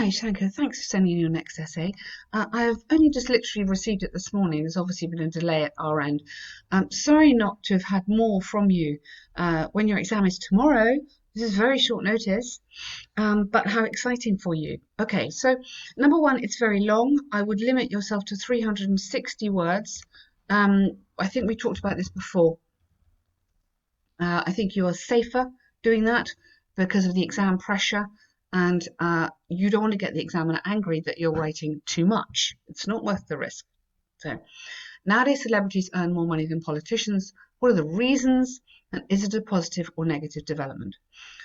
Hi, Shanker. Thanks for sending in your next essay. I've only just literally received it this morning. There's obviously been a delay at our end. Sorry not to have had more from you when your exam is tomorrow. This is very short notice, but how exciting for you. Okay, so number one, it's very long. I would limit yourself to 360 words. I think we talked about this before. I think you are safer doing that because of the exam pressure, and you don't want to get the examiner angry that you're writing too much. It's not worth the risk. So, nowadays celebrities earn more money than politicians. What are the reasons? And is it a positive or negative development?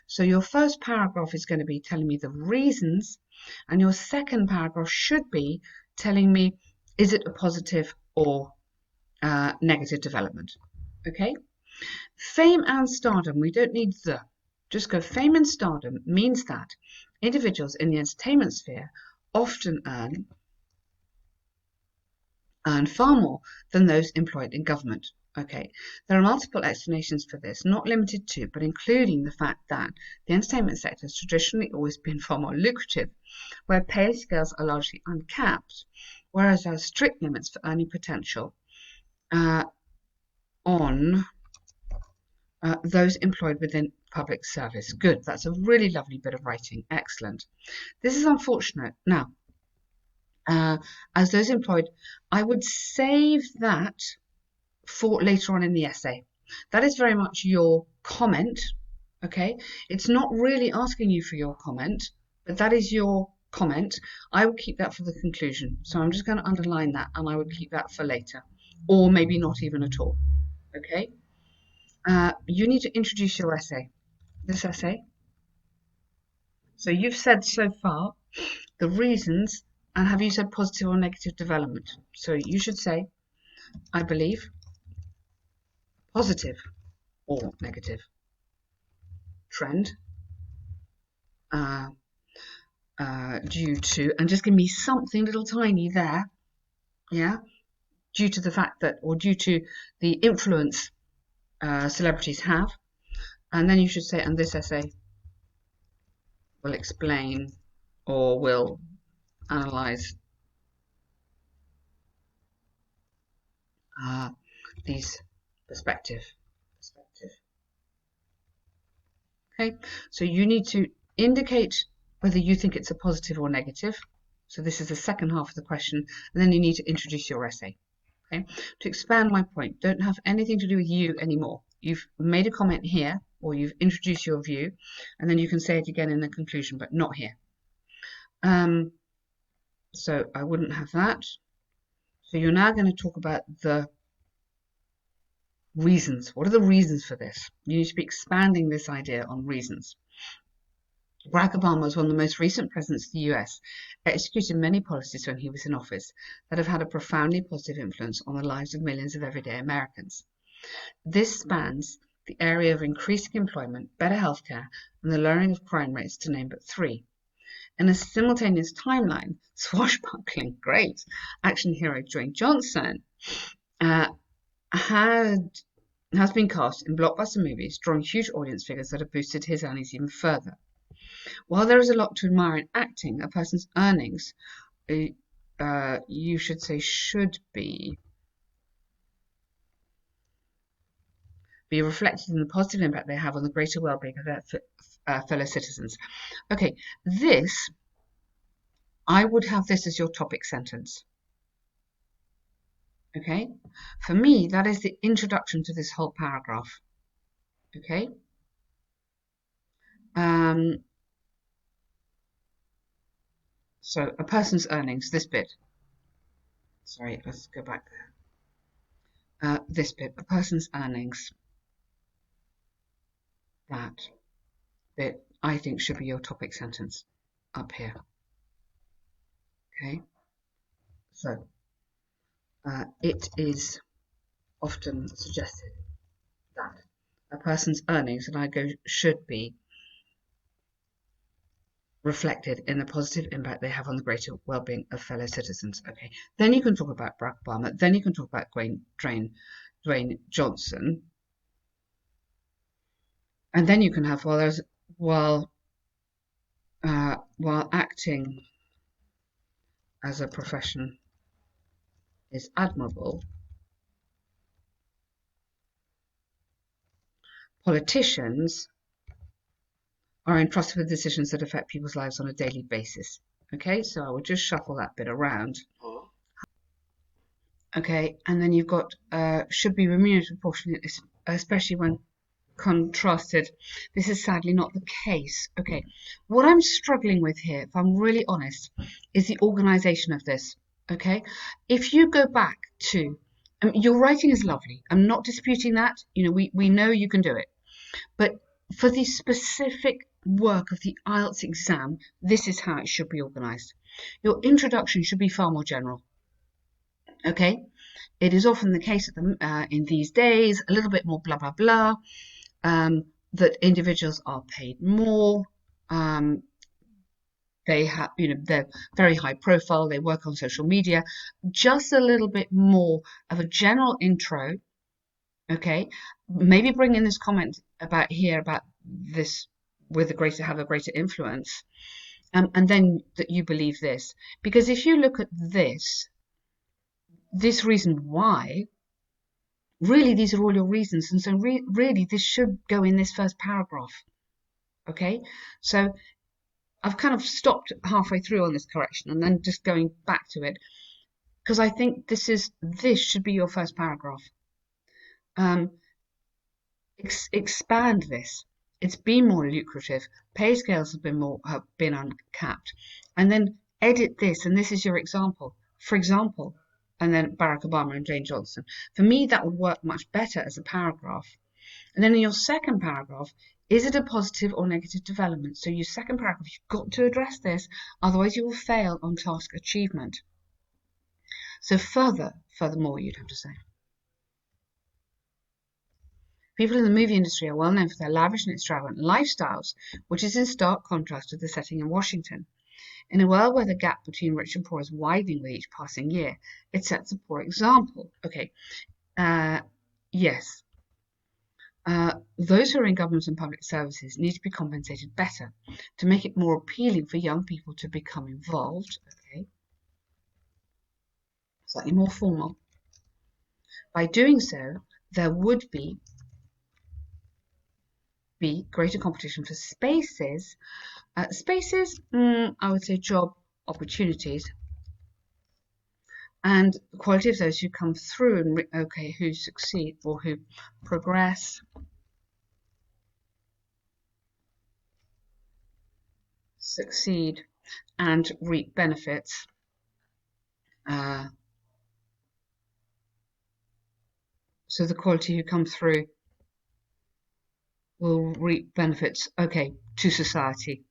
So your first paragraph is going to be telling me the reasons, and your second paragraph should be telling me, is it a positive or negative development? Okay? Fame and stardom, we don't need the. Just go fame and stardom means that individuals in the entertainment sphere often earn far more than those employed in government. Okay, there are multiple explanations for this, not limited to, but including the fact that the entertainment sector has traditionally always been far more lucrative, where pay scales are largely uncapped, whereas there are strict limits for earning potential on those employed within public service. Good, that's a really lovely bit of writing. Excellent. This is unfortunate. Now, as those employed, I would save that for later on in the essay. That is very much your comment, okay? It's not really asking you for your comment, but that is your comment. I will keep that for the conclusion. So I'm just going to underline that, and I would keep that for later, or maybe not even at all, okay? You need to introduce your essay, this essay. So you've said so far the reasons, and have you said positive or negative development? So you should say, I believe, positive or negative trend due to, and just give me something little tiny there, yeah, due to the fact that, or due to the influence celebrities have. And then you should say, and this essay will explain or will analyze these perspective. Okay, so you need to indicate whether you think it's a positive or negative. So this is the second half of the question, and then you need to introduce your essay. Okay, to expand my point, don't have anything to do with you anymore. You've made a comment here, or you've introduced your view, and then you can say it again in the conclusion, but not here. So I wouldn't have that. So you're now going to talk about the reasons. What are the reasons for this? You need to be expanding this idea on reasons. Barack Obama was one of the most recent presidents of the US, executed many policies when he was in office that have had a profoundly positive influence on the lives of millions of everyday Americans. This spans the area of increasing employment, better healthcare, and the lowering of crime rates, to name but three. In a simultaneous timeline, swashbuckling, great, action hero Dwayne Johnson has been cast in blockbuster movies, drawing huge audience figures that have boosted his earnings even further. While there is a lot to admire in acting, a person's earnings, you should say, should be reflected in the positive impact they have on the greater well-being of their fellow citizens. Okay, this, I would have this as your topic sentence. Okay, for me, that is the introduction to this whole paragraph. Okay. So a person's earnings, this bit. Sorry, let's go back there. This bit, a person's earnings. That bit, I think, should be your topic sentence up here. Okay. So it is often suggested that a person's earnings, and I go, should be reflected in the positive impact they have on the greater well-being of fellow citizens. Okay, then you can talk about Barack Obama, then you can talk about Dwayne Johnson, and then you can have, while acting as a profession is admirable, politicians are entrusted with decisions that affect people's lives on a daily basis. Okay, so I will just shuffle that bit around. Okay, and then you've got should be remunerated proportionately, especially when contrasted. This is sadly not the case. Okay, what I'm struggling with here, if I'm really honest, is the organisation of this. Okay, if you go back to, your writing is lovely. I'm not disputing that. You know, we know you can do it, but for the specific work of the IELTS exam, this is how it should be organised. Your introduction should be far more general. Okay, it is often the case in these days, a little bit more blah blah blah. That individuals are paid more. They have, you know, they're very high profile. They work on social media. Just a little bit more of a general intro. Okay, maybe bring in this comment about this with have a greater influence, and then that you believe this, because if you look at this reason why, really these are all your reasons, and so really this should go in this first paragraph. Okay, so I've kind of stopped halfway through on this correction and then just going back to it because I think this should be your first paragraph. Expand this. It's been more lucrative. Pay scales have been uncapped, and then edit this. And this is your example. For example, and then Barack Obama and Jane Johnson. For me, that would work much better as a paragraph. And then in your second paragraph, is it a positive or negative development? So your second paragraph, you've got to address this, otherwise you will fail on task achievement. So furthermore, you'd have to say. People in the movie industry are well known for their lavish and extravagant lifestyles, which is in stark contrast to the setting in Washington. In a world where the gap between rich and poor is widening with each passing year, it sets a poor example. Okay, yes. Those who are in government and public services need to be compensated better to make it more appealing for young people to become involved. Okay, slightly more formal. By doing so, there would be greater competition for spaces. I would say job opportunities, and the quality of those who come through and who succeed or who progress. Succeed and reap benefits. So the quality who come through will reap benefits, to society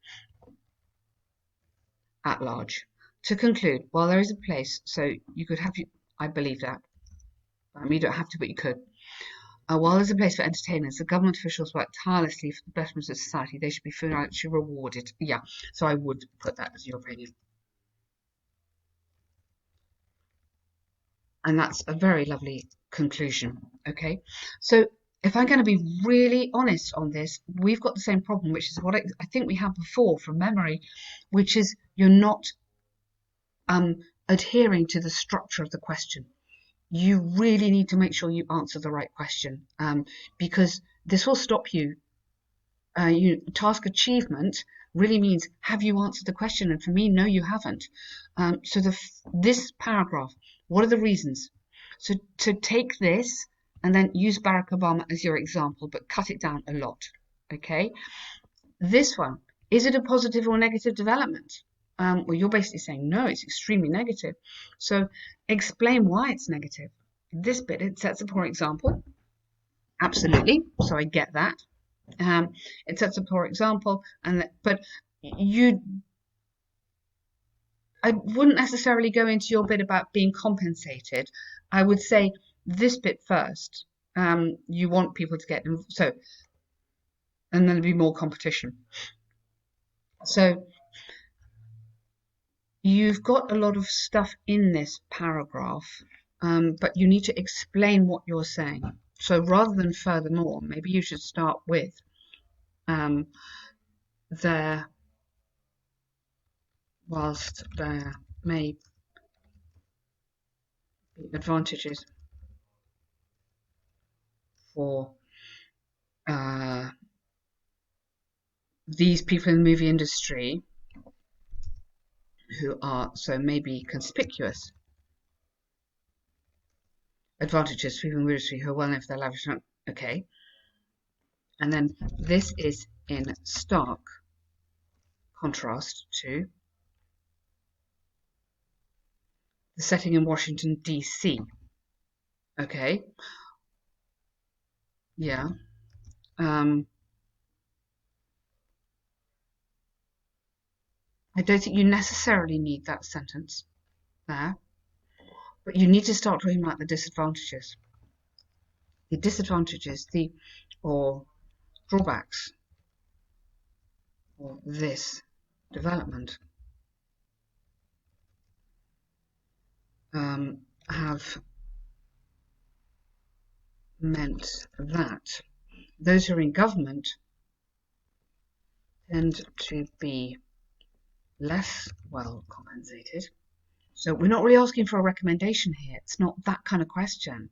at large. To conclude, while there is a place, so you could have, I believe that. You don't have to, but you could. While there's a place for entertainers, the government officials work tirelessly for the betterment of society. They should be financially rewarded. Yeah, so I would put that as your opinion. And that's a very lovely conclusion. Okay, so if I'm going to be really honest on this, we've got the same problem, which is what I think we had before from memory, which is you're not adhering to the structure of the question. You really need to make sure you answer the right question, because this will stop you. Task achievement really means, have you answered the question? And for me, no, you haven't. So this paragraph, what are the reasons? So to take this and then use Barack Obama as your example, but cut it down a lot. Okay. This one, is it a positive or negative development? Well, you're basically saying no, it's extremely negative. So explain why it's negative. This bit, it sets a poor example. Absolutely. So I get that. It sets a poor example, but I wouldn't necessarily go into your bit about being compensated. I would say this bit first. You want people to get so, and then there'll be more competition. So you've got a lot of stuff in this paragraph, but you need to explain what you're saying. So rather than furthermore, maybe you should start with there whilst there may be advantages for these people in the movie industry who are so maybe conspicuous, advantages for people in the industry who are well known for their lavish. Okay, and then this is in stark contrast to the setting in Washington DC. Okay, yeah. I don't think you necessarily need that sentence there, but you need to start talking about the disadvantages. The disadvantages, or drawbacks of this development have meant that those who are in government tend to be less well compensated. So we're not really asking for a recommendation here. It's not that kind of question.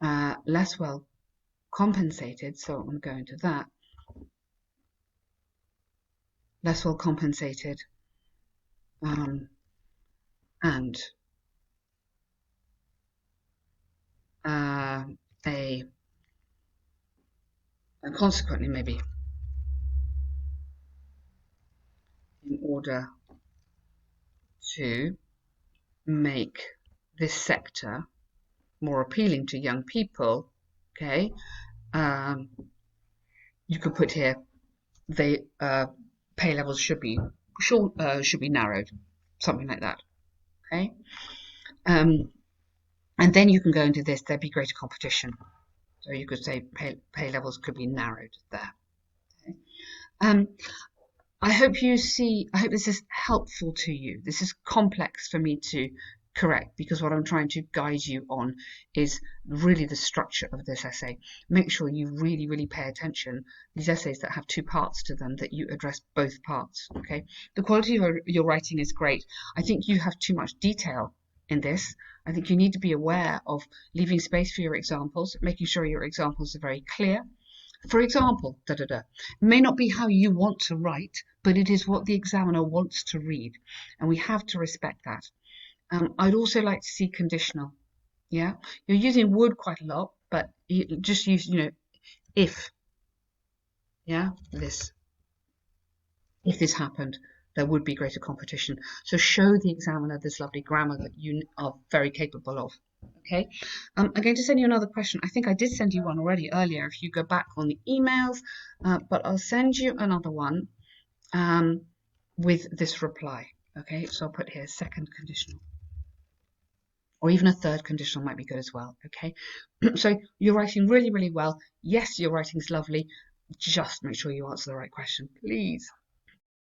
Less well compensated. So I'm going to go into that. Less well compensated. And consequently, maybe, in order to make this sector more appealing to young people, okay, you could put here the pay levels should be narrowed, something like that, okay. And then you can go into this, there'd be greater competition. So you could say pay levels could be narrowed there. Okay? I hope this is helpful to you. This is complex for me to correct because what I'm trying to guide you on is really the structure of this essay. Make sure you really, really pay attention. These essays that have two parts to them, that you address both parts, okay? The quality of your writing is great. I think you have too much detail in this. I think you need to be aware of leaving space for your examples, making sure your examples are very clear. For example, it may not be how you want to write, but it is what the examiner wants to read, and we have to respect that. I'd also like to see conditional. Yeah, you're using would quite a lot, but you just use, if. Yeah, if this happened, there would be greater competition. So show the examiner this lovely grammar that you are very capable of. Okay, I'm going to send you another question. I think I did send you one already earlier if you go back on the emails, but I'll send you another one with this reply. Okay, so I'll put here second conditional, or even a third conditional might be good as well. Okay, so you're writing really, really well. Yes, your writing's lovely. Just make sure you answer the right question, please.